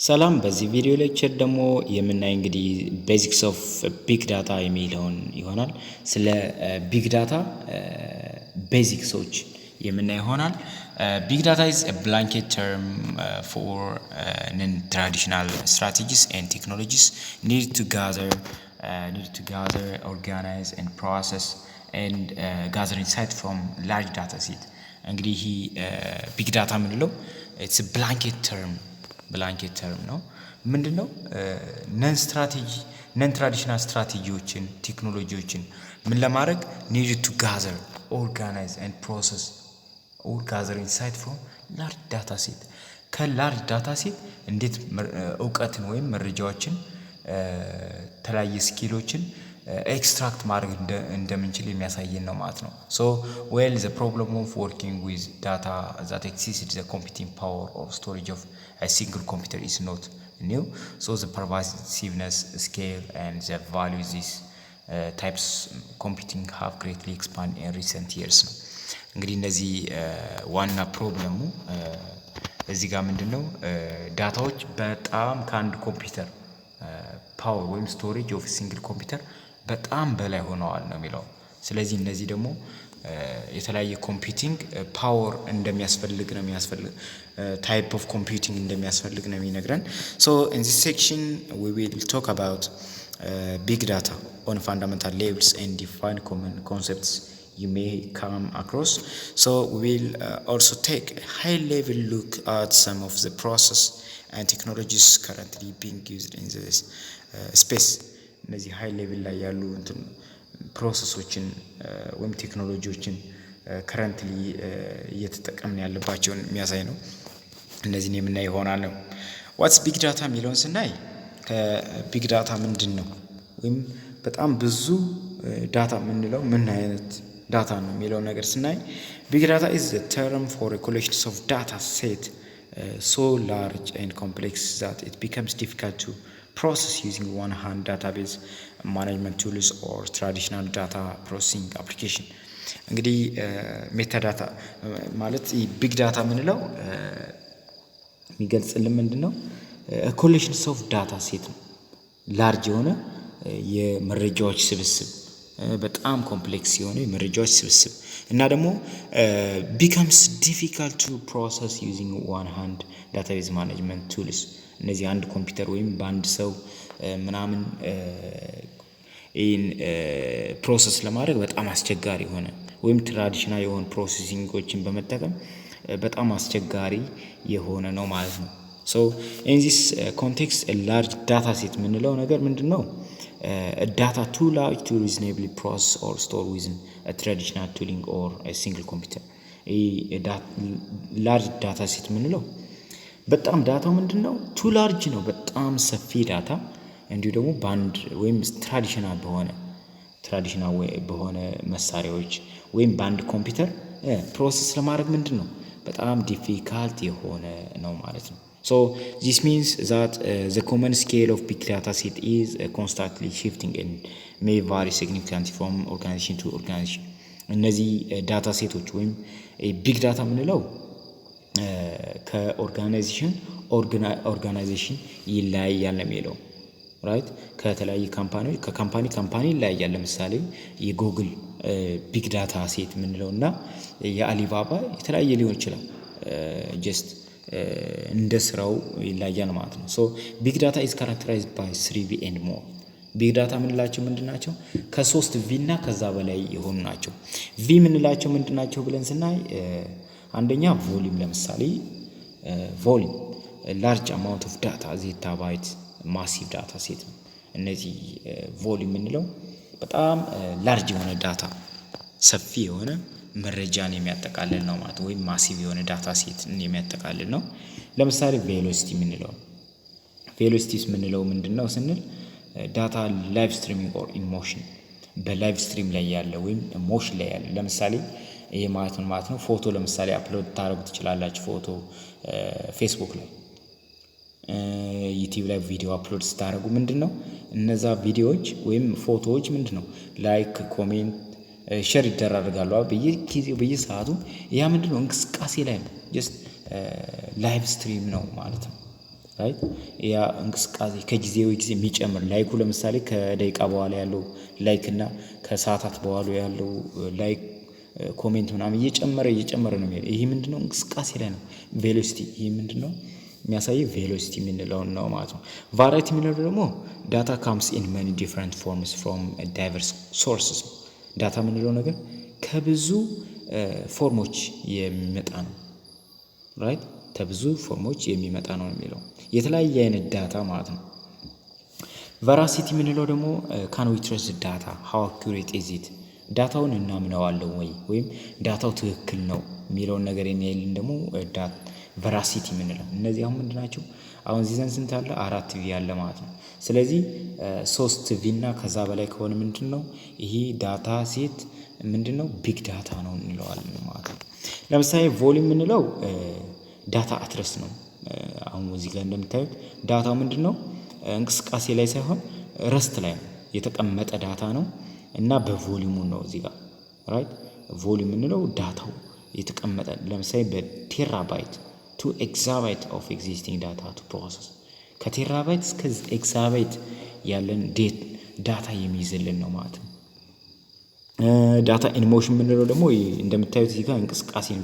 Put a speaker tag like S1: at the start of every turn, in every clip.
S1: ሰላም በዚህ ቪዲዮ ሌክቸር ደግሞ የምናይ እንግዲህ ቤዚክስ ኦፍ ቢግ ዳታ የሚለውን ይሆናል። ስለ ቢግ ዳታ ቤዚክሶች የምናይ ይሆናል። ቢግ ዳታ is a blanket term for non-traditional strategies and technologies needed to gather, organize and process and gather insight from large data set። እንግዲህ ቢግ ዳታ የምንለው it's a blanket term ነው። ምንድነው? ነን ትራዲሽናል ስትራቴጂዎችን ቴክኖሎጂዎችን ምን ለማድረግ needed to gather, organize and process or gather insight from large data set ከላርጅ ዳታ ሴት እንዴት እውቀትን ወይም መረጃዎችን ተለያየ ስኪሎችን ኤክስትራክት ማድረግ እንደምንችል የሚያሳየን ነው ማለት ነው። So well the problem of working with data that exceeds the computing power or storage of a single computer is not new. So the pervasiveness, scale and the value these types computing have greatly expanded in recent years ነው። እንግዲህ እነዚህ ዋና ፕሮብለሙ እዚህ ጋር ምንድነው? ዳታዎች በጣም ከአንድ ኮምፒውተር ፓወር ወይም ስቶሬጅ ኦፍ ሲንግል ኮምፒውተር በጣም በላይ ሆነዋል ነው የሚለው። ስለዚህ እነዚህ ደግሞ የተለያየ ኮምፒውቲንግ ፓወር እንደሚያስፈልግ ታይፕ ኦፍ ኮምፒውቲንግ እንደሚያስፈልግ ነው የሚነግረን። So in this section we will talk about big data on fundamental levels and define common concepts you may come across. So we will also take a high level look at some of the process and technologies currently being used in this space. እነዚህ ሃይ ሌቭል ላይ ያሉ ፕሮሰሶችን ወይም ቴክኖሎጂዎችን ከረንትሊ እየተጠቀምን ያለባቸውን የሚያሳይ ነው። እነዚህን የምናይ ይሆናል ነው። ዋትስ ቢግ ዳታ የሚለውን ስናይ ከቢግ ዳታ ምንድን ነው ወይም በጣም ብዙ ዳታ የምንለው ምን አይነት ዳታ ነው የሚለው ነገር ስናይ ቢግ ዳታ is the term for a collection of data set so large and complex that it becomes difficult to process using one hand database management tools or traditional data processing application። እንግዲህ ሜታ ዳታ ማለት ቢግ ዳታ የምንለው የሚገልጽልን ምንድነው? ኮሌክሽንስ ኦፍ ዳታ ሴት ነው። ላርጅ የሆነ የመረጃዎች ስብስብ በጣም ኮምፕሌክስ የሆነ የመረጃዎች ስብስብ እና ደግሞ becomes difficult to process using one hand database management tools። እነዚህ አንድ ኮምፒውተር ወይም በአንድ ሰው ምናምን ፕሮሰስ ለማድረግ በጣም አስቸጋሪ የሆነ ወይም ትራዲሽናል የሆነ ፕሮሰሲንጎችን በመጠቀም በጣም አስቸጋሪ የሆነ ነው ማለት ነው። So in this context a large data set የምንለው ነገር ምንድነው? A data too large to reasonably process or store within a traditional tooling or a single computer። ላርጅ ዳታ ሴት የምንለው በጣም ዳታው ምንድነው? ቱ ላርጅ ነው፣ በጣም ሰፊ ዳታ እንዲሁ ደግሞ ባንድ ወይም ትራዲሽናል በሆነ መሳሪያዎች ወይም ባንድ ኮምፒውተር ፕሮሰስ ለማድረግ ምንድነው በጣም ዲፊካልት የሆነ ነው ማለት ነው። So this means that the common scale of big data set is constantly shifting and may vary significantly from organization to organization። እነዚህ ዳታ ሴቶች ወይም ቢግ ዳታ የምንለው ከኦርጋናይዜሽን ይለያያል ነው የሚለው። ራይት ከተለያየ ከካምፓኒ ይለያያል። ለምሳሌ የጉግል ቢግ ዳታ ሴት የምንለው እና የአሊባባ የተለያየ ሊሆን ይችላል። ጀስት እንደ ስራው ይለያያል ማለት ነው። So big data is characterized by 3V and more። ቢግ ዳታ የምንላቸው ምንድናቸው? ከ3 ቪ እና ከዛ በላይ የሆኑ ናቸው። ቪ የምንላቸው ምንድናቸው ብለን ስናይ አንደኛ ቮሊዩም፣ ለምሳሌ ቮሊዩም ላርጅ አማውንት ኦፍ ዳታ ዜታባይት ማሲቭ ዳታ ሴት ነው። እነዚህ ቮሊዩም የምንለው በጣም ላርጅ የሆነ ዳታ ሰፊ የሆነ መረጃን የሚያጠቃልል ነው ማለት ወይም ማሲቭ የሆነ ዳታ ሴትን የሚያጠቃልል ነው። ለምሳሌ ቬሎሲቲ የምንለው ምንድነው ስንል ዳታ ላይቭ ስትሪሚንግ ኦር ኢን ሞሽን፣ በላይቭ ስትሪም ላይ ያለ ወይም ሞሽን ላይ ያለ። ለምሳሌ ይሄ ማለት ነው ፎቶ ለምሳሌ አፕሎድ ታደርጉ ትችላላችሁ። ፎቶ ፌስቡክ ላይ ዩቲዩብ ላይ ቪዲዮ አፕሎድ ስታደርጉ ምንድነው እነዛ ቪዲዮዎች ወይም ፎቶዎች ምንድነው ላይክ ኮሜንት ሼር ይደራረጋሉ በየጊዜው በየሰዓቱ። ያ ምንድነው እንቅስቃሴ ላይ ነው። ጀስት ላይቭ ስትሪም ነው ማለት ነው። ራይት ያ እንቅስቃሴ ከጊዜ ወደ ጊዜ የሚጨምር ላይኩ ለምሳሌ ከደቂቃ በኋላ ያለው ላይክ እና ከሰዓታት በኋላ ያለው ላይክ ኮሜንት ምናምን እየጨመረ ነው የሚሄድ። ይሄ ምንድነው እንቅስቃሴ ላይ ነው። ቬሎሲቲ ይሄ ምንድነው የሚያሳየው ቬሎሲቲ የምንለው ነው ማለት ነው። ቫራይቲ የምንለው ደግሞ ዳታ ካምስ ኢን መኒ ዲፍረንት ፎርምስ ፍሮም ዳይቨርስ ሶርስስ። ዳታ የምንለው ነገር ከብዙ ፎርሞች የሚመጣ ነው። ራይት ከብዙ ፎርሞች የሚመጣ ነው የሚለው የተለያየ አይነት ዳታ ማለት ነው። ቨራሲቲ የምንለው ደግሞ ካን ዊ ትረስት ዳታ ሃው አኩሬት ኢዝ ኢት። ዳታውን እናምነዋለን ወይም ዳታው ትክክል ነው የሚለውን ነገር የሚያይልን ደግሞ ቨራሲቲ የምንለው። እነዚህ አሁን ምንድን ናቸው? አሁን ዚዘን ስንት አለ? 4 ቪ አለ ማለት ነው። ስለዚህ 3 ቪ እና ከዛ በላይ ከሆነ ምንድን ነው ይሄ ዳታ ሴት ምንድን ነው ቢግ ዳታ ነው እንለዋለን ማለት ነው። ለምሳሌ ቮሊዩም የምንለው ዳታ አትረስ ነው። አሁን እዚህ ጋር እንደምታዩት ዳታው ምንድን ነው እንቅስቃሴ ላይ ሳይሆን ረስት ላይ ነው የተቀመጠ ዳታ ነው እና በቮሊዩሙ ነው እዚህ ጋር ራይት። ቮሊዩም የምንለው ዳታው የተቀመጠ ለምሳሌ በቴራባይት ቱ ኤግዛባይት ኦፍ ኤግዚስቲንግ ዳታ ቱ ፕሮሰስ ከቴራባይት እስከ ኤግዛባይት ያለን ዳታ የሚይዝልን ነው ማለት ነው። ዳታ ኢን ሞሽን የምንለው ደግሞ እንደምታዩት እዚህ ጋር እንቅስቃሴ ነው።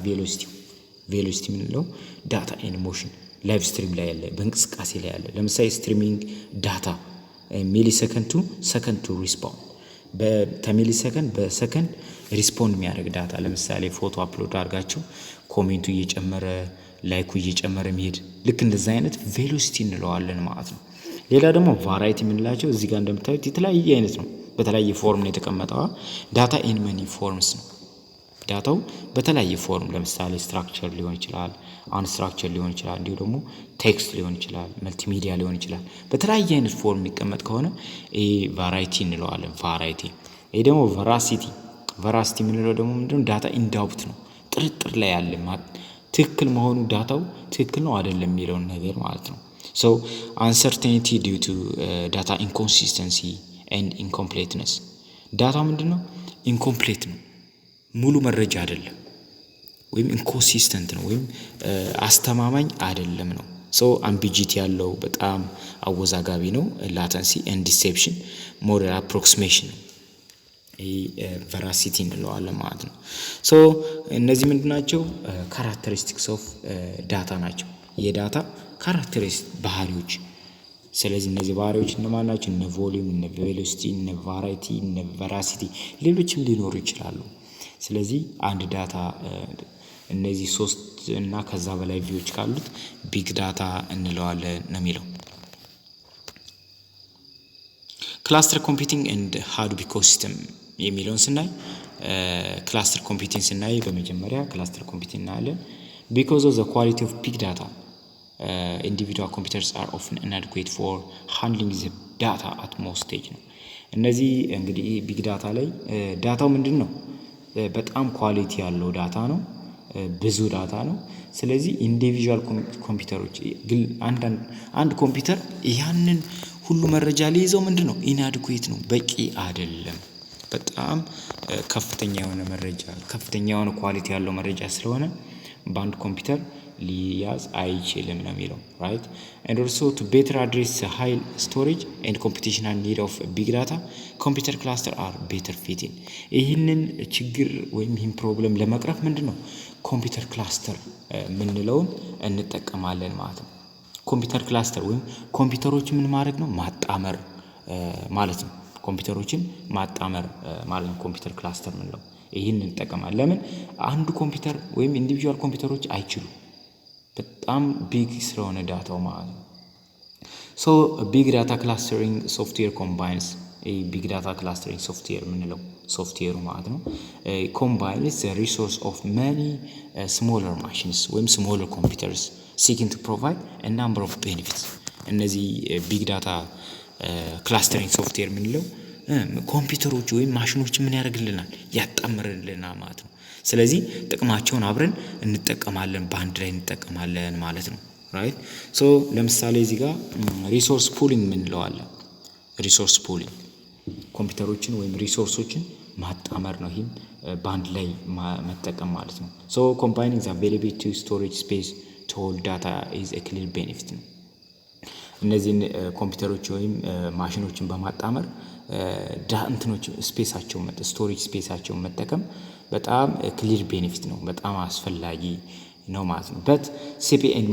S1: ቬሎሲቲ የምንለው ዳታ ኢን ሞሽን ላይቭ ስትሪም ላይ ያለ በእንቅስቃሴ ላይ ያለ ለምሳሌ ስትሪሚንግ ዳታ ሚሊ ሰከንድ ቱ ሪስፖንድ በሚሊ ሰከንድ በሰከንድ ሪስፖንድ የሚያደርግ ዳታ ለምሳሌ ፎቶ አፕሎድ አድርጋችሁ ኮሜንቱ እየጨመረ ላይኩ እየጨመረ የሚሄድ ልክ እንደዛ አይነት ቬሎሲቲ እንለዋለን ማለት ነው። ሌላ ደግሞ ቫራይቲ የምንላቸው እዚህ ጋር እንደምታዩት የተለያየ አይነት ነው። በተለያየ ፎርም ነው የተቀመጠው። ዳታ ኢን መኒ ፎርምስ ነው። ዳታው በተለያየ ፎርም ለምሳሌ ስትራክቸር ሊሆን ይችላል፣ አንስትራክቸር ሊሆን ይችላል፣ እንዲሁ ደግሞ ቴክስት ሊሆን ይችላል፣ መልቲሚዲያ ሊሆን ይችላል። በተለያየ አይነት ፎርም የሚቀመጥ ከሆነ ይሄ ቫራይቲ እንለዋለን። ቫራይቲ ይሄ ደግሞ ቨራሲቲ የምንለው ደግሞ ምንድነው ዳታ ኢን ዳውት ነው። ጥርጥር ላይ ያለ ትክክል መሆኑ ዳታው ትክክል ነው አይደለም የሚለውን ነገር ማለት ነው። ሶ አንሰርቴኒቲ ዲው ቱ ዳታ ኢንኮንሲስተንሲ ኤንድ ኢንኮምፕሌትነስ። ዳታ ምንድነው ኢንኮምፕሌት ነው፣ ሙሉ መረጃ አይደለም፣ ወይም ኢንኮንሲስተንት ነው ወይም አስተማማኝ አይደለም ነው። ሶ አምቢጂቲ ያለው በጣም አወዛጋቢ ነው። ላተንሲ ኤንድ ዲሴፕሽን ሞዴል አፕሮክሲሜሽን ነው። ቨራሲቲ እንለዋለን ማለት ነው። ሶ እነዚህ ምንድን ናቸው? ካራክተሪስቲክስ ኦፍ ዳታ ናቸው፣ የዳታ ካራክተሪስቲክስ ባህሪዎች። ስለዚህ እነዚህ ባህሪዎች እነማን ናቸው? እነ ቮሊዩም፣ እነ ቬሎሲቲ፣ እነ ቫራይቲ፣ እነ ቨራሲቲ ሌሎችም ሊኖሩ ይችላሉ። ስለዚህ አንድ ዳታ እነዚህ 3 እና ከዛ በላይ ቪዎች ካሉት ቢግ ዳታ እንለዋለን ነው የሚለው። ክላስተር ኮምፒውቲንግ ኤንድ ሃዶፕ ኢኮሲስተም የሚለውን ስናይ ክላስተር ኮምፒውቲንግ ስናይ በመጀመሪያ ክላስተር ኮምፒውቲንግ እናያለን። ቢኮዝ ኦፍ ዘ ኳሊቲ ኦፍ ቢግ ዳታ ኢንዲቪዱዋል ኮምፒውተርስ አር ኦፍን ኢናዲኩዌት ፎር ሃንድሊንግ ዘ ዳታ አት ሞስት ስቴጅ ነው። እነዚህ እንግዲህ ቢግ ዳታ ላይ ዳታው ምንድን ነው በጣም ኳሊቲ ያለው ዳታ ነው፣ ብዙ ዳታ ነው። ስለዚህ ኢንዲቪጁዋል ኮምፒውተሮች ግን አንድ ኮምፒውተር ያንን ሁሉ መረጃ ሊይዘው ምንድን ነው ኢናዲኩዌት ነው፣ በቂ አይደለም። በጣም ከፍተኛ የሆነ መረጃ ከፍተኛ የሆነ ኳሊቲ ያለው መረጃ ስለሆነ በአንድ ኮምፒውተር ሊያዝ አይችልም ነው የሚለው ራይት። and also to better address the high storage and computational need of big data computer cluster are better fitting። ይህንን ችግር ወይም ይህን ፕሮብለም ለመቅረፍ ምንድነው ኮምፒውተር ክላስተር የምንለውን እንጠቀማለን ማለት ነው። ኮምፒውተር ክላስተር ወይም ኮምፒውተሮች ምን ማድረግ ነው ማጣመር ማለት ነው። ኮምፒውተሮችን ማጣመር ማለት ነው ኮምፒውተር ክላስተር የምንለው። ይህን እንጠቀማለን። ለምን አንዱ ኮምፒውተር ወይም ኢንዲቪጁዋል ኮምፒውተሮች አይችሉም፣ በጣም ቢግ ስለሆነ ዳታው ማለት ነው። ሶ ቢግ ዳታ ክላስተሪንግ ሶፍትዌር ኮምባይንስ ቢግ ዳታ ክላስተሪንግ ሶፍትዌር የምንለው ሶፍትዌሩ ማለት ነው ኮምባይንስ ዘ ሪሶርስ ኦፍ መኒ ስሞለር ማሽንስ ወይም ስሞለር ኮምፒውተርስ ሲኪንግ ቱ ፕሮቫይድ አ ናምበር ኦፍ ቤኔፊትስ። እነዚህ ቢግ ዳታ ክላስተሪንግ ሶፍትዌር የምንለው ኮምፒውተሮች ወይም ማሽኖች ምን ያደርግልናል ያጣምርልናል ማለት ነው። ስለዚህ ጥቅማቸውን አብረን እንጠቀማለን፣ በአንድ ላይ እንጠቀማለን ማለት ነው ራይት። ሶ ለምሳሌ እዚህ ጋር ሪሶርስ ፑሊንግ የምንለው አለ። ሪሶርስ ፑሊንግ ኮምፒውተሮችን ወይም ሪሶርሶችን ማጣመር ነው። ይህም በአንድ ላይ መጠቀም ማለት ነው። ሶ ኮምባይኒንግ ዘ አቬይላቢሊቲ ስቶሬጅ ስፔስ ቱ ሆልድ ዳታ ኢዝ ኤ ክሊር ቤኔፊት ነው። እነዚህን ኮምፒውተሮች ወይም ማሽኖችን በማጣመር እንትኖች ስፔሳቸውን ስቶሬጅ ስፔሳቸውን መጠቀም በጣም ክሊር ቤኔፊት ነው፣ በጣም አስፈላጊ ነው ማለት ነው። በት ሲፒዩ ኤንድ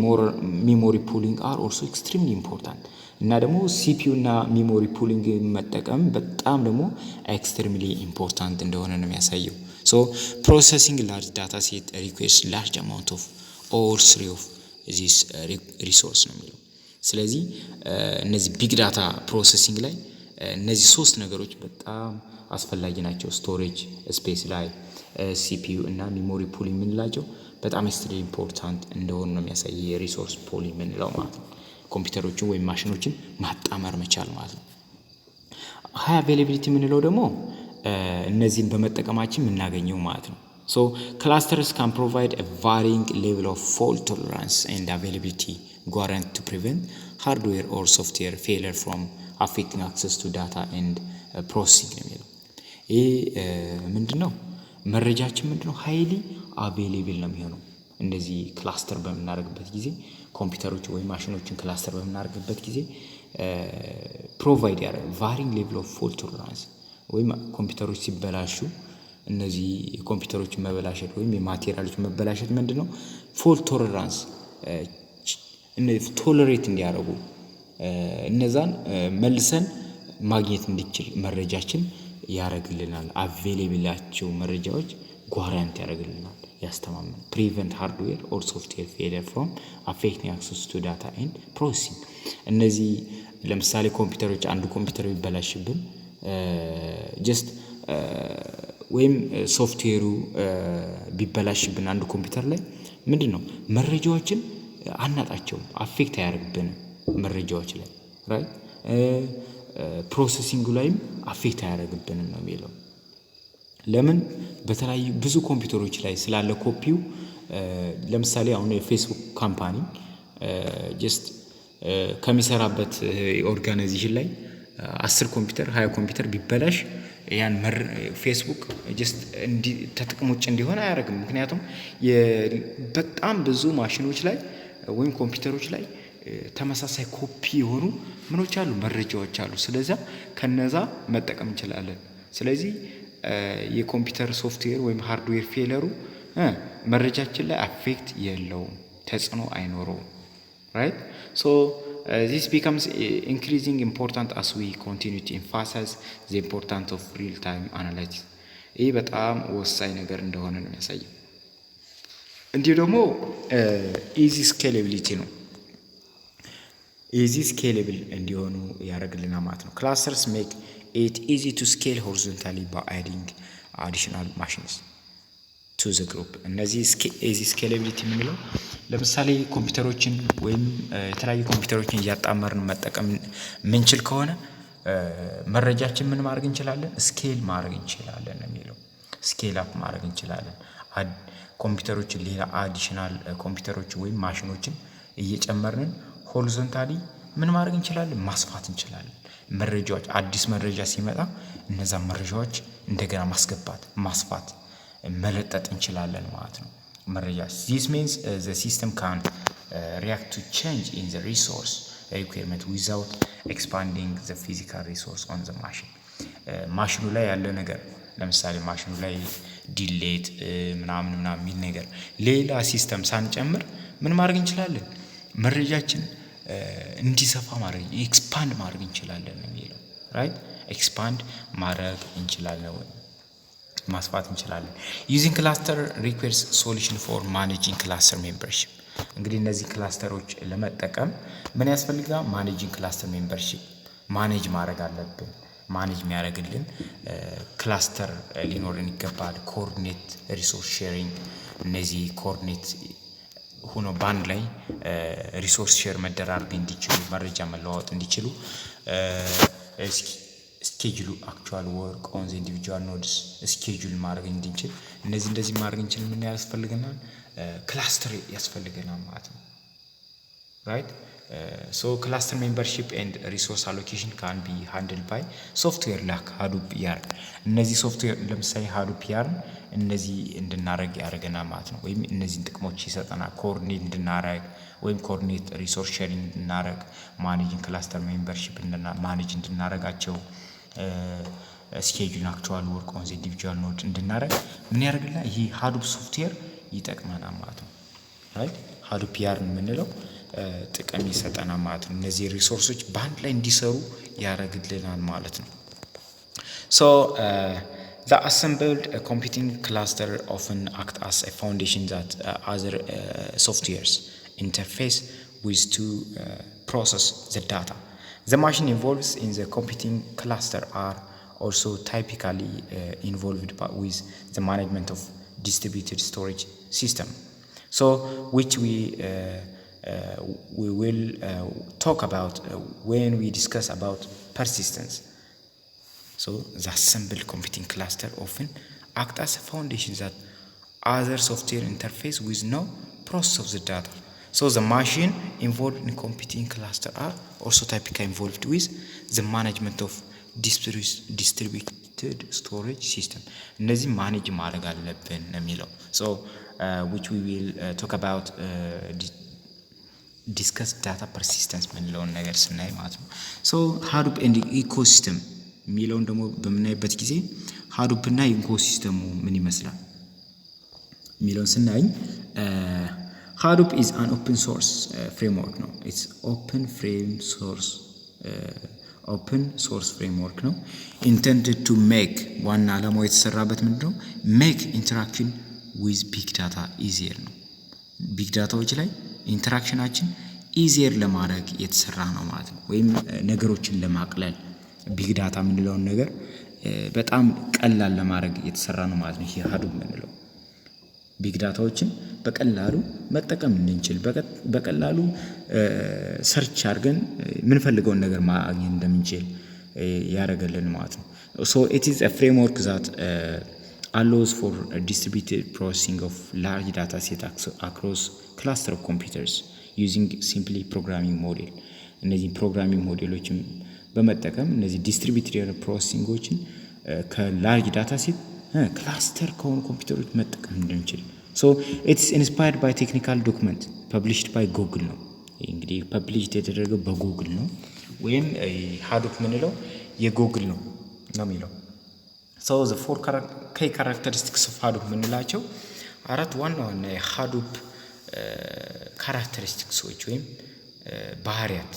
S1: ሜሞሪ ፑሊንግ አር ኦልሶ ኤክስትሪምሊ ኢምፖርታንት እና ደግሞ ሲፒዩ እና ሜሞሪ ፑሊንግ መጠቀም በጣም ደግሞ ኤክስትሪምሊ ኢምፖርታንት እንደሆነ ነው የሚያሳየው። ሶ ፕሮሰሲንግ ላርጅ ዳታ ሴት ሪኩዌርስ ላርጅ አማውንት ኦፍ ኦል ስሪ ኦፍ ዚስ ሪሶርስ ነው የሚለው። ስለዚህ እነዚህ ቢግ ዳታ ፕሮሰሲንግ ላይ እነዚህ ሶስት ነገሮች በጣም አስፈላጊ ናቸው። ስቶሬጅ ስፔስ ላይ ሲፒዩ እና ሜሞሪ ፑል የምንላቸው በጣም ኤክስትሪምሊ ኢምፖርታንት እንደሆኑ ነው የሚያሳይ የሪሶርስ ፑል የምንለው ማለት ነው። ኮምፒውተሮችን ወይም ማሽኖችን ማጣመር መቻል ማለት ነው። ሃይ አቬይላቢሊቲ የምንለው ደግሞ እነዚህን በመጠቀማችን የምናገኘው ማለት ነው። ሶ ክላስተርስ ካን ፕሮቫይድ a varying level of fault tolerance and availability guarantee to prevent hardware or software failure from affecting access to data and processing ነው የሚለው። ይህ ምንድነው? መረጃችን ምንድነው? ሃይሊ አቬይሌብል ነው የሚሆነው እንደዚህ ክላስተር በምናደርግበት ጊዜ ኮምፒውተሮች ወይም ማሽኖችን ክላስተር በምናደርግበት ጊዜ ፕሮቫይድ ያደርጋል varying level of fault tolerance ወይም ኮምፒውተሮች ሲበላሹ እነዚህ የኮምፒውተሮች መበላሸት ወይም የማቴሪያሎች መበላሸት ምንድነው? ፎልት ቶለራንስ ቶለሬት እንዲያደርጉ እነዛን መልሰን ማግኘት እንዲችል መረጃችን ያደርግልናል። አቬይላብላቸው መረጃዎች ጓራንቲ ያደርግልናል፣ ያስተማመን ፕሪቨንት ሃርድዌር ኦር ሶፍትዌር ፌሊየር ፍሮም አፌክቲንግ አክሰስ ቱ ዳታ ኤንድ ፕሮሰሲንግ። እነዚህ ለምሳሌ ኮምፒውተሮች አንዱ ኮምፒውተር ቢበላሽብን ጀስት ወይም ሶፍትዌሩ ቢበላሽብን አንዱ ኮምፒውተር ላይ ምንድነው መረጃዎችን አናጣቸውም፣ አፌክት አያደርግብንም መረጃዎች ላይ ራይት። ፕሮሰሲንጉ ላይም አፌክት አያደርግብንም ነው የሚለው። ለምን? በተለያዩ ብዙ ኮምፒውተሮች ላይ ስላለ ኮፒው ለምሳሌ አሁን የፌስቡክ ካምፓኒ ጀስት ከሚሰራበት ኦርጋናይዜሽን ላይ 10 ኮምፒውተር 20 ኮምፒውተር ቢበላሽ ያን ፌስቡክ ጀስት ተጥቅም ውጭ እንዲሆን አያደርግም። ምክንያቱም በጣም ብዙ ማሽኖች ላይ ወይም ኮምፒውተሮች ላይ ተመሳሳይ ኮፒ የሆኑ ምኖች አሉ፣ መረጃዎች አሉ። ስለዚህ ከነዛ መጠቀም እንችላለን። ስለዚህ የኮምፒውተር ሶፍትዌር ወይም ሃርድዌር ፌለሩ መረጃችን ላይ አፌክት የለውም፣ ተጽዕኖ አይኖረውም። ራይት ሶ this becomes increasing important as we continue to emphasize the importance of real time analytics። ይህ በጣም ወሳኝ ነገር እንደሆነ ነው የሚያሳየው። እንዲሁ ደግሞ ኢዚ ስኬሌቢሊቲ ነው። ኢዚ ስኬሌብል እንዲሆኑ ያደርግልናል ማለት ነው። ክላስተርስ ሜክ ኢት ኢዚ ቱ ስኬል ሆሪዞንታሊ ባይ አዲንግ አዲሽናል ማሽንስ ቱ ዘ ግሩፕ። እነዚህ ኢዚ ስኬሌቢሊቲ የምንለው ለምሳሌ ኮምፒውተሮችን ወይም የተለያዩ ኮምፒውተሮችን እያጣመርን መጠቀም ምንችል ከሆነ መረጃችን ምን ማድረግ እንችላለን? ስኬል ማድረግ እንችላለን የሚለው ስኬል አፕ ማድረግ እንችላለን። ኮምፒውተሮችን ሌላ አዲሽናል ኮምፒውተሮችን ወይም ማሽኖችን እየጨመርን ሆሪዞንታሊ ምን ማድረግ እንችላለን? ማስፋት እንችላለን። መረጃዎች አዲስ መረጃ ሲመጣ እነዛ መረጃዎች እንደገና ማስገባት፣ ማስፋት፣ መለጠጥ እንችላለን ማለት ነው። መረጃ this means the system can react to change in the resource requirement without expanding the physical resource on the machine። ማሽኑ ላይ ያለ ነገር ለምሳሌ ማሽኑ ላይ ዲሌት ምናምን የሚል ነገር ሌላ ሲስተም ሳንጨምር ምን ማድረግ እንችላለን? መረጃችን እንዲሰፋ ማድረግ ኤክስፓንድ ማድረግ እንችላለን የሚለው ራይት። ኤክስፓንድ ማድረግ እንችላለን ወይ ማስፋት እንችላለን። ዩዚንግ ክላስተር ሪኩዌርስ ሶሉሽን ፎር ማኔጂንግ ክላስተር ሜምበርሺፕ። እንግዲህ እነዚህ ክላስተሮች ለመጠቀም ምን ያስፈልጋል? ማኔጂንግ ክላስተር ሜምበርሺፕ ማኔጅ ማድረግ አለብን። ማኔጅ የሚያደርግልን ክላስተር ሊኖርን ይገባል። ኮኦርዲኔት ሪሶርስ ሼሪንግ፣ እነዚህ ኮኦርዲኔት ሆኖ ባንድ ላይ ሪሶርስ ሼር መደራረግ እንዲችሉ፣ መረጃ መለዋወጥ እንዲችሉ፣ ስኬጁሉ አክቹዋል ወርክ ኦን ዘ ኢንዲቪጁዋል ኖድስ ስኬጁል ማድረግ እንድንችል እንደዚህ ማድረግ እንችል ምን ያስፈልገናል? ክላስተር ያስፈልገናል ማለት ነው። ራይት So cluster membership and resource allocation can be handled by software like Hadoop yarn እነዚህ ሶፍትዌር ለምሳሌ Hadoop yarn እነዚህ እንድናረግ ያደርገናል ማለት ነው ወይም እነዚህን ጥቅሞች ይሰጠናል ኮኦርዲኔት እንድናረግ ወይም ኮኦርዲኔት ሪሶርስ ሼሪንግ እንድናረግ ማኔጂንግ ክላስተር ሜምበርሺፕ ማኔጅ እንድናረጋቸው ስኬጁል አክቹዋል ወርክ ኦን ዘ ኢንዲቪጁዋል ኖድ እንድናረግ ምን ያደርግልናል ይሄ Hadoop ሶፍትዌር ይጠቅመናል ማለት ነው ራይት Hadoop yarn የምንለው ጥቅም ይሰጠናል ማለት ነው እነዚህ ሪሶርሶች በአንድ ላይ እንዲሰሩ ያደርግልናል ማለት ነው so the assembled computing cluster often act as a foundation that other softwares interface with to process the data the machine involved in the computing cluster are also typically involved with the management of distributed storage system so which we will talk about when we discuss about persistence so the assembled computing cluster often act as a foundation that other software interface with no process of the data so the machine involved in computing cluster are also typically involved with the management of distributed storage system እነዚህ ማኔጅ ማድረግ አለብን የሚለው so which we will talk about discuss data persistence ምንለውን ነገር ስናይ ማለት ነው so Hadoop and ecosystem የሚለውን ደግሞ በምናይበት ጊዜ Hadoop እና ኢኮሲስተሙ ምን ይመስላል የሚለውን ስናይ Hadoop is an open source framework ነው it's open source framework ነው intended to make ዋና ዓላማው የተሰራበት ምንድነው make interaction with big data easier ነው ቢግ ዳታዎች ላይ ኢንተራክሽናችን ኢዚየር ለማድረግ የተሰራ ነው ማለት ነው ወይም ነገሮችን ለማቅለል ቢግ ዳታ የምንለውን ነገር በጣም ቀላል ለማድረግ የተሰራ ነው ማለት ነው ይሄ Hadoop የምንለው ቢግ ዳታዎችን በቀላሉ መጠቀም እንድንችል በቀላሉ ሰርች አድርገን የምንፈልገውን ነገር ማግኘት እንደምንችል ያደርገልን ማለት ነው so it is a framework that allows for a distributed processing of large data set across cluster of computers using simply programming model እነዚህ ፕሮግራሚንግ ሞዴሎችን በመጠቀም እነዚህ ዲስትሪቢዩትድ ፕሮሰሲንጎችን ከላርጅ ዳታ ሴት ክላስተር ከሆኑ ኮምፒውተሮች መጠቀም እንድንችል so it's inspired by technical document published by Google ነው እንግዲህ ፐብሊሽድ የተደረገው በጉግል ነው ወይም Hadoop ምንለው የጉግል ነው የሚለው so the four key characteristics of Hadoop ምንላቸው አራት ዋና ዋና የHadoop ካራክተሪስቲክሶች ወይም ባህሪያት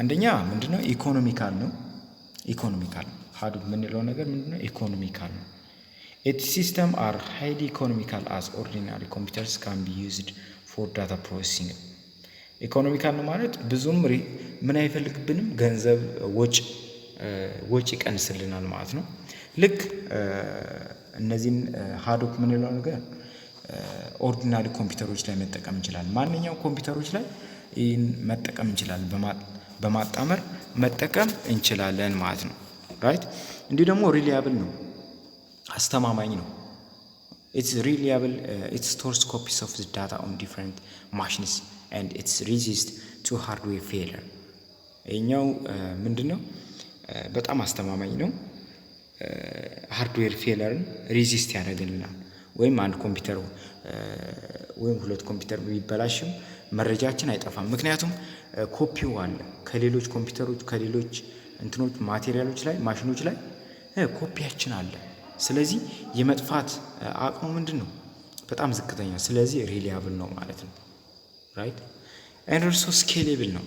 S1: አንደኛ ምንድነው ኢኮኖሚካል ነው Hadoop ምንለው ነገር ምንድነው ኢኮኖሚካል ነው its system are highly economical as ordinary computers can be used for data processing ኢኮኖሚካል ነው ማለት ብዙም ምን አይፈልግብንም ገንዘብ ወጪ ቀንስልናል ማለት ነው ልክ እነዚህን Hadoop ምንለው ነገር ኦርዲናሪ ኮምፒውተሮች ላይ መጠቀም እንችላለን ማንኛው ኮምፒውተሮች ላይ ይሄን መጠቀም እንችላለን በማጣመር መጠቀም እንችላለን ማለት ነው ራይት እንዲሁ ደግሞ ሪላያብል ነው አስተማማኝ ነው it's reliable it stores copies of the data on different machines and it's resist to hardware failure እኛው ምንድነው በጣም አስተማማኝ ነው ሃርድዌር ፌለርን ሬዚስት ያደርግልናል ወይም አንድ ኮምፒውተር ወይም ሁለት ኮምፒውተር ቢበላሽም መረጃችን አይጠፋም ምክንያቱም ኮፒው አለ ከሌሎች ኮምፒውተሮች ከሌሎች እንትኖች ማቴሪያሎች ላይ ማሽኖች ላይ ኮፒያችን አለ ስለዚህ የመጥፋት አቅሙ ምንድነው በጣም ዝቅተኛ ስለዚህ ሪላያብል ነው ማለት ነው ራይት and also scalable ነው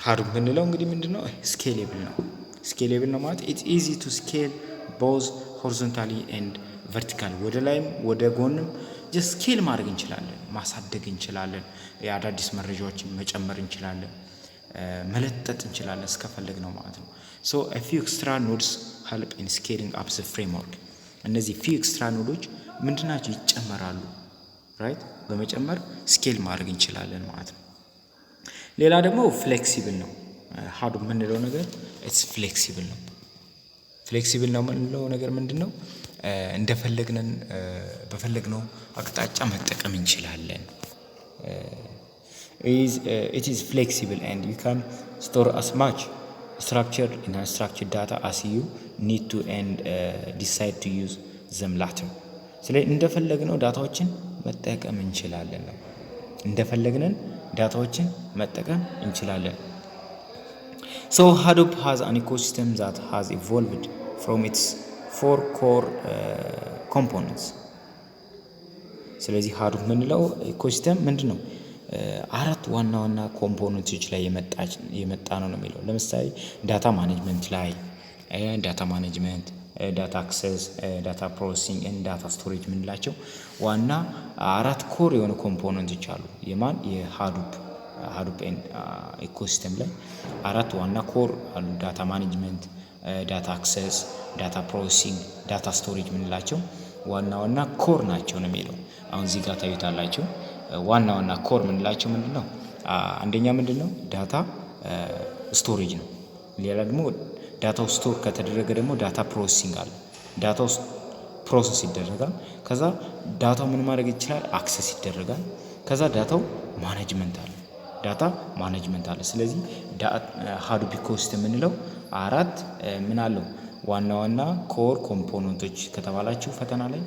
S1: Hadoop ምንለው እንግዲህ ምንድነው scalable ነው ማለት it's easy to scale both horizontally and vertically ወደ ላይም ወደ ጎንም just scale ማድረግ እንችላለን ማሳደግ እንችላለን የአዳዲስ መረጃዎችን መጨመር እንችላለን መለጠጥ እንችላለን እስከፈለግነው ማለት ነው so a few extra nodes help in scaling up the framework እነዚህ few extra nodes ምንድናቸው ይጨመራሉ ራይት በመጨመር ስኬል ማድረግ እንችላለን ማለት ነው ሌላ ደግሞ ፍሌክሲብል ነው Hadoop ምንለው ነገር it's flexible ነው ፍሌክሲብል ነው ምንለው ነገር ምንድነው እንደፈለግነን በፈለግነው አቅጣጫ መጠቀም እንችላለን it is flexible and you can store as much structured and unstructured data as you need to and decide to use them later. ስለዚህ እንደፈለግነው ዳታዎችን መጠቀም እንችላለን ነው። እንደፈለግነን ዳታዎችን መጠቀም እንችላለን። So Hadoop has an ecosystem that has evolved from its 4 core components. ስለዚህ Hadoop ምንለው ኢኮሲስተም ምንድነው? አራት ዋና ዋና ኮምፖነንቶች ላይ የመጣ ነው የሚለው። ለምሳሌ ዳታ ማኔጅመንት ላይ ዳታ ማኔጅመንት፣ ዳታ አክሰስ፣ ዳታ ፕሮሰሲንግ እና ዳታ ስቶሬጅ ምንላቸው ዋና አራት ኮር የሆኑ ኮምፖነንቶች አሉ። የማን የሃዱፕ ኢኮሲስተም ላይ አራት ዋና ኮር አሉ። ዳታ ማኔጅመንት፣ ዳታ አክሰስ፣ ዳታ ፕሮሰሲንግ፣ ዳታ ስቶሬጅ ምንላቸው ዋና ዋና ኮር ናቸው ነው የሚለው። አሁን እዚህ ጋር ታዩታላችሁ። ዋና ዋና ኮር ምንላቸው ምንድነው? አንደኛ ምንድነው? ዳታ ስቶሬጅ ነው። ሌላ ደግሞ ዳታው ስቶር ከተደረገ ደግሞ ዳታ ፕሮሰሲንግ አለ። ዳታው ፕሮሰስ ይደረጋል። ከዛ ዳታው ምን ማድረግ ይችላል? አክሰስ ይደረጋል። ከዛ ዳታው ማኔጅመንት አለ። ስለዚህ ሃዱፕ ኢኮሲስተም የምንለው አራት ምን አለው? ዋና ዋና ኮር ኮምፖነንቶች ከተባላችሁ ፈተና ላይ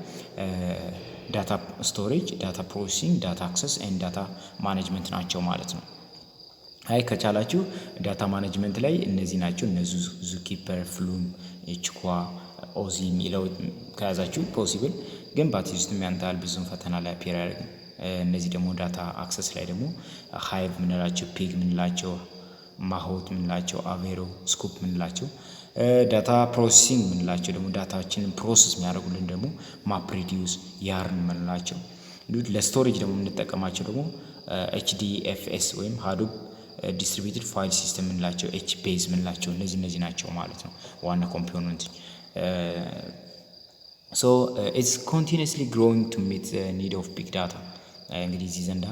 S1: ዳታ ስቶሬጅ፣ ዳታ ፕሮሰሲንግ፣ ዳታ አክሰስ ኤንድ ዳታ ማኔጅመንት ናቸው ማለት ነው። አይ ከቻላችሁ ዳታ ማኔጅመንት ላይ እነዚህ ናቸው። እነዚህ ዙኪፐር፣ ፍሉም፣ ኤችኳ፣ ኦዚ የሚለው ከያዛችሁ ፖሲብል፣ ግን ባቲስቱም ያንታል ብዙም ፈተና ላይ አፒር ያደርግም። እነዚህ ደግሞ ዳታ አክሰስ ላይ ደግሞ ሃይቭ ምንላቸው፣ ፒግ ምንላቸው፣ ማሆት ምንላቸው፣ አቬሮ፣ ስኩፕ ምንላቸው፣ ዳታ ፕሮሰሲንግ ምንላቸው ደግሞ ዳታዎችን ፕሮሰስ የሚያደርጉልን ደግሞ ማፕሬዲዩስ፣ ያርን ምንላቸው። ለስቶሬጅ ደግሞ የምንጠቀማቸው ደግሞ ኤችዲኤፍኤስ ወይም ሃዱፕ ዲስትሪቢዩትድ ፋይል ሲስተም ምንላቸው፣ ኤችቤዝ ምንላቸው እነዚህ ናቸው ማለት ነው ዋና ኮምፖነንት። ሶ ኢትስ ኮንቲኒየስሊ ግሮዊንግ ቱ ሚት ዘ ኒድ ኦፍ ቢግ ዳታ። እንግዲህ እዚህ ዘንዳ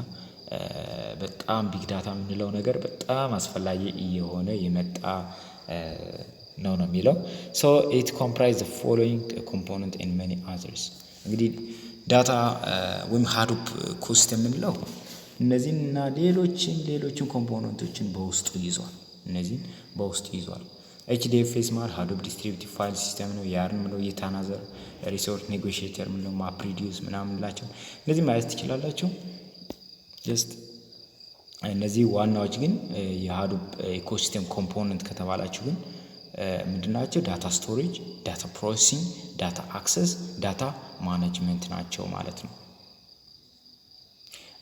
S1: በጣም ቢግ ዳታ የምንለው ነገር በጣም አስፈላጊ እየሆነ የመጣ ነው የሚለው። ሶ ኢት ኮምፕራይዝ ዘ ፎሎዊንግ ኮምፖነንት ኤንድ መኒ አዘርስ። እንግዲህ ዳታ ወይም ሃዱፕ ኢኮሲስተም የምንለው እነዚህና ሌሎችን ኮምፖነንቶችን በውስጡ ይዟል። ኤችዲኤፍኤስ ማለት ሃዱፕ ዲስትሪቢዩትድ ፋይል ሲስተም ነው። ያርን ምለው የታናዘር ሪሶርስ ኔጎሽዬተር ምለው ማፕሪዲዩስ ምናምን ላቸው እነዚህ ማለት ትችላላችሁ። ጀስት እነዚህ ዋናዎች ግን የሃዱፕ ኢኮሲስተም ኮምፖነንት ከተባላችሁ ግን ምንድናቸው? ዳታ ስቶሬጅ፣ ዳታ ፕሮሰሲንግ፣ ዳታ አክሰስ፣ ዳታ ማኔጅመንት ናቸው ማለት ነው።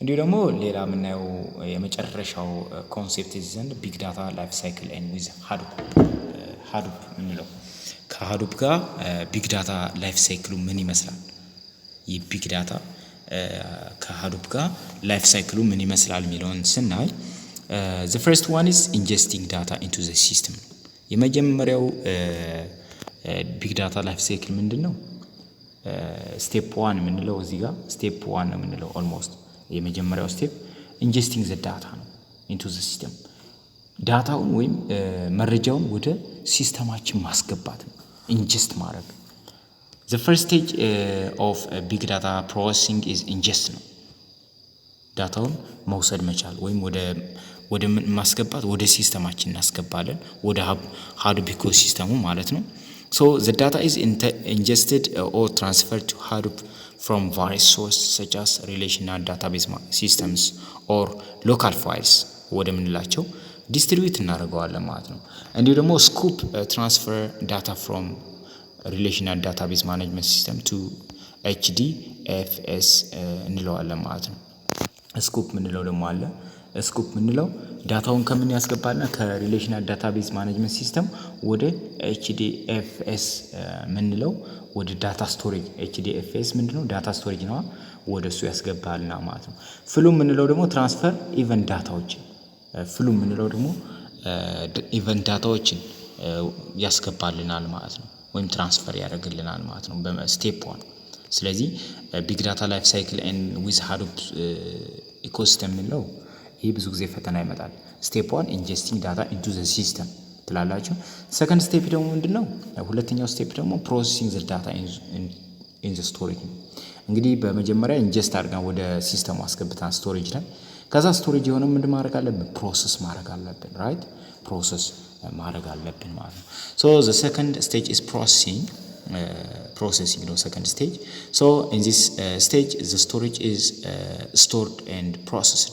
S1: እንዲሁ ደግሞ ሌላ የምናየው የመጨረሻው ኮንሴፕት ዘንድ ቢግ ዳታ ላይፍ ሳይክል ኤንድ ዊዝ ሃዱፕ የምንለው ከሃዱፕ ጋር ቢግ ዳታ ላይፍ ሳይክሉ ምን ይመስላል? የቢግ ዳታ ከሃዱፕ ጋር ላይፍ ሳይክሉ ምን ይመስላል የሚለውን ስናይ the first one is ingesting data into the system። የመጀመሪያው ቢግ ዳታ ላይፍ ሳይክል ምንድነው? ስቴፕ 1 የምንለው እዚህ ጋር ስቴፕ 1 ነው የምንለው። ኦልሞስት የመጀመሪያው ስቴፕ ኢንጀስቲንግ ዘ ዳታ ነው ኢንቱ ዘ ሲስተም። ዳታውን ወይም መረጃውን ወደ ሲስተማችን ማስገባት ነው፣ ኢንጀስት ማድረግ። the first stage of big data processing is ingest ነው። ዳታውን መውሰድ መቻል ወይም ወደ ማስገባት ወደ ሲስተማችን እናስገባለን፣ ወደ ሃዱፕ ኢኮሲስተሙ ማለት ነው። so the data is ingested or transferred to Hadoop from various sources such as relational database systems or local files ወደ ምንላቸው ዲስትሪቢዩት እናደርገዋለን ማለት ነው። እንዲሁ ደግሞ ስኩፕ ትራንስፈር ዳታ from relational database management system to HDFS እንለዋለን ማለት ነው። ስኩፕ ምንለው ደግሞ አለ። ስኩፕ ምንለው ዳታውን ከምን ያስገባልና ከሪሌሽናል ዳታቤዝ ማኔጅመንት ሲስተም ወደ ኤችዲኤፍኤስ ምንለው ወደ ዳታ ስቶሬጅ። ኤችዲኤፍኤስ ምንድነው? ዳታ ስቶሬጅ ነው። ወደ እሱ ያስገባልና ማለት ነው። ፍሉም ምንለው ደግሞ ትራንስፈር ኢቨንት ዳታዎችን ፍሉም ምንለው ደግሞ ኢቨንት ዳታዎችን ያስገባልናል ማለት ነው፣ ወይም ትራንስፈር ያደርግልናል ማለት ነው በስቴፕ 1። ስለዚህ ቢግ ዳታ ላይፍ ሳይክል ኤንድ ዊዝ ሃዱፕ ኢኮሲስተም ምንለው ይህ ብዙ ጊዜ ፈተና ይመጣል። ስቴፕ 1 ኢንጀስቲንግ ዳታ ኢንቱ ዘ ሲስተም ትላላችሁ። ሰከንድ ስቴፕ ደግሞ ምንድነው? ሁለተኛው ስቴፕ ደግሞ ፕሮሰሲንግ ዘ ዳታ ኢን ዘ ስቶሬጅ። እንግዲህ በመጀመሪያ ኢንጀስት አድርገን ወደ ሲስተሙ አስገብተን ስቶሬጅ ላይ ከዛ ስቶሬጅ የሆነ ምን ማድረግ አለብን? ፕሮሰስ ማድረግ አለብን። ራይት ፕሮሰስ ማድረግ አለብን ማለት ነው። ሶ ዘ ሰከንድ ስቴጅ ኢዝ processing ነው second stage. So in this stage the storage is stored and processed.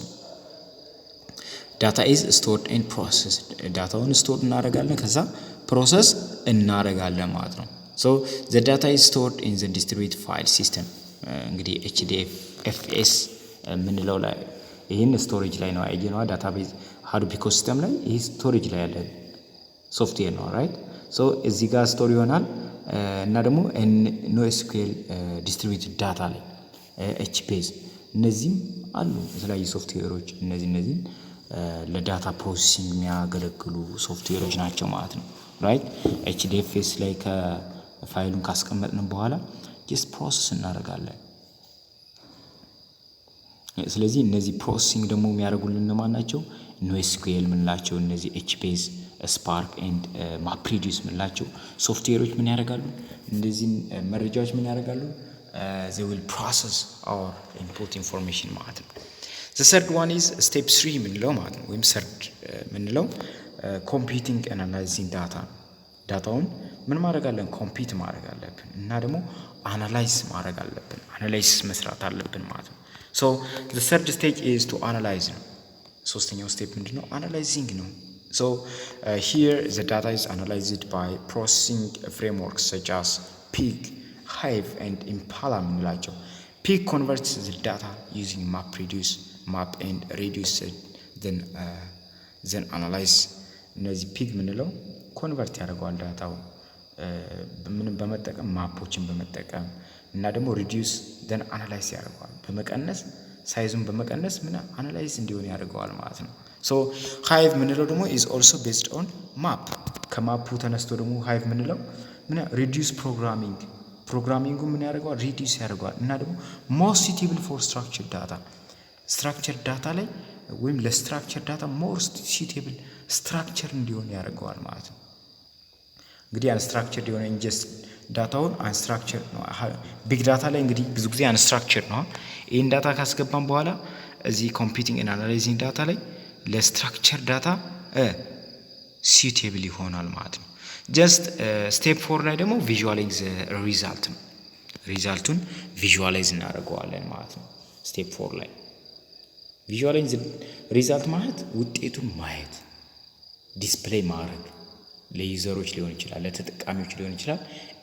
S1: Data is stored and processed. ዳታውን ስቶር እናደርጋለን ከዛ ፕሮሰስ እናደርጋለን ማለት ነው። So the data is stored in the distributed file system. እንግዲህ HDFS ምንለው ላይ ይሄን ስቶሬጅ ላይ ነው ያየነው ዳታቤዝ ሃዶፕ ኢኮሲስተም ላይ ይሄ ስቶሬጅ ላይ ያለ ሶፍትዌር ነው ራይት። ሶ እዚህ ጋር ስቶሪ ይሆናል እና ደግሞ NoSQL ዲስትሪቢዩትድ ዳታ ላይ HBase እነዚህም አሉ የተለያዩ ሶፍትዌሮች እነዚህን ለዳታ ፕሮሰሲንግ የሚያገለግሉ ሶፍትዌሮች ናቸው ማለት ነው ራይት። HDFS ላይ ከፋይሉን ካስቀመጥን በኋላ ጀስት ፕሮሰስ እናደርጋለን። ስለዚህ እነዚህ ፕሮሰሲንግ ደግሞ የሚያደርጉልን ማን ናቸው? NoSQL ምንላቸው እነዚህ HBase ስፓርክ ኤንድ ማፕሪዲዩስ ምንላቸው ሶፍትዌሮች ምን ያደርጋሉ? እንደዚህ መረጃዎች ምን ያደርጋሉ? they will process our input information ማለት ነው። the third one is step 3 ምንለው ማለት ነው ወይም third ምንለው computing and analyzing data ዳታውን ምን ማድረግ አለብን? ኮምፒት ማድረግ አለብን እና ደግሞ አናላይዝ ማድረግ አለብን። አናላይዝ መስራት አለብን ማለት ነው። so the third stage is to analyze ነው። ሶስተኛው ስቴፕ ምንድነው? አናላይዚንግ ነው። So here the data is analyzed by processing frameworks such as Pig, Hive and Impala ምንላቸው። Pig converts the data using map and reduce then analyze እነዚህ Pig ምንለው ኮንቨርት ያደርገዋል ዳታው ምንም በመጠቀም ማፖችን በመጠቀም እና ደግሞ reduce then analyze ያደርገዋል በመቀነስ ሳይዙን በመቀነስ ምን አናላይዝ እንዲሆን ያደርገዋል ማለት ነው። So Hive ምንለው ደግሞ is also based on map ከማፑ ተነስቶ ደግሞ Hive ምንለው ምን reduce ፕሮግራሚንጉ ምን ያደርገዋል? reduce ያደርገዋል እና ደግሞ more suitable for structured data ላይ ወይም ለስትራክቸር ዳታ more suitable structure እንዲሆን ያደርገዋል ማለት ነው። እንግዲህ unstructured የሆነ ingest ዳታውን unstructured ነው። ቢግ ዳታ ላይ እንግዲህ ብዙ ጊዜ unstructured ነው። ይሄን ዳታ ካስገባን በኋላ እዚህ computing and analyzing ዳታ ላይ ለስትራክቸር ዳታ suitable ይሆናል ማለት ነው። ጀስት ስቴፕ 4 ላይ ደግሞ ቪዥዋላይዝ ሪዛልት ነው። ሪዛልቱን ቪዥዋላይዝ እናደርገዋለን ማለት ነው። ስቴፕ 4 ላይ ቪዥዋላይዝ ሪዛልት ማለት ውጤቱን ማየት ዲስፕሌይ ማድረግ ለዩዘሮች ሊሆን ይችላል ለተጠቃሚዎች ሊሆን ይችላል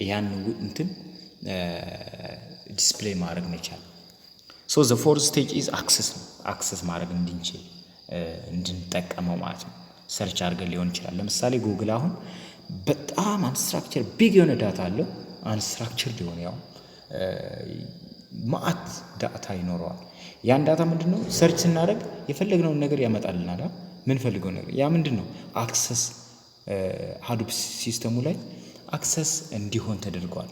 S1: ያን እንትን ዲስፕሌይ ማድረግ መቻል። so the fourth stage is access ማድረግ እንድንጠቀመው ማለት ነው። ሰርች አድርገን ሊሆን ይችላል ለምሳሌ ጉግል አሁን በጣም አንስትራክቸር ቢግ የሆነ ዳታ አለው አንስትራክቸር ሊሆን ያው ማአት ዳታ ይኖረዋል። ያን ዳታ ምንድነው ሰርች ስናደርግ የፈለግነውን ነገር ያመጣልናል። ምን ፈልገው ነገር ያ ምንድነው አክሰስ ሃዶፕ ሲስተሙ ላይ አክሰስ እንዲሆን ተደርጓል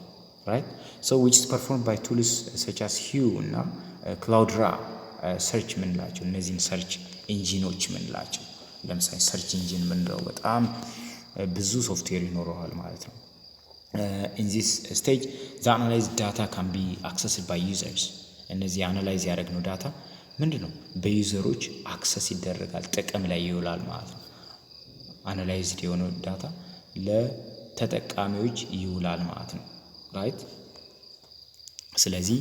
S1: right so which is performed by tools such as Hue እና Cloudra ሰርች ምንላቸው እነዚህን ሰርች ኢንጂኖች ምንላቸው ለምሳሌ ሰርች ኢንጂን ምንለው በጣም ብዙ ሶፍትዌር ይኖረዋል ማለት ነው። in this stage the analyzed data can be accessed by users እነዚህ አናላይዝ ያደረግነው ዳታ ምንድነው በዩዘሮች አክሰስ ይደረጋል ጥቅም ላይ ይውላል ማለት ነው። አናላይዝድ የሆነው ዳታ ለተጠቃሚዎች ይውላል ማለት ነው ራይት። ስለዚህ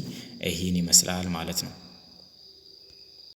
S1: ይሄን ይመስላል ማለት ነው።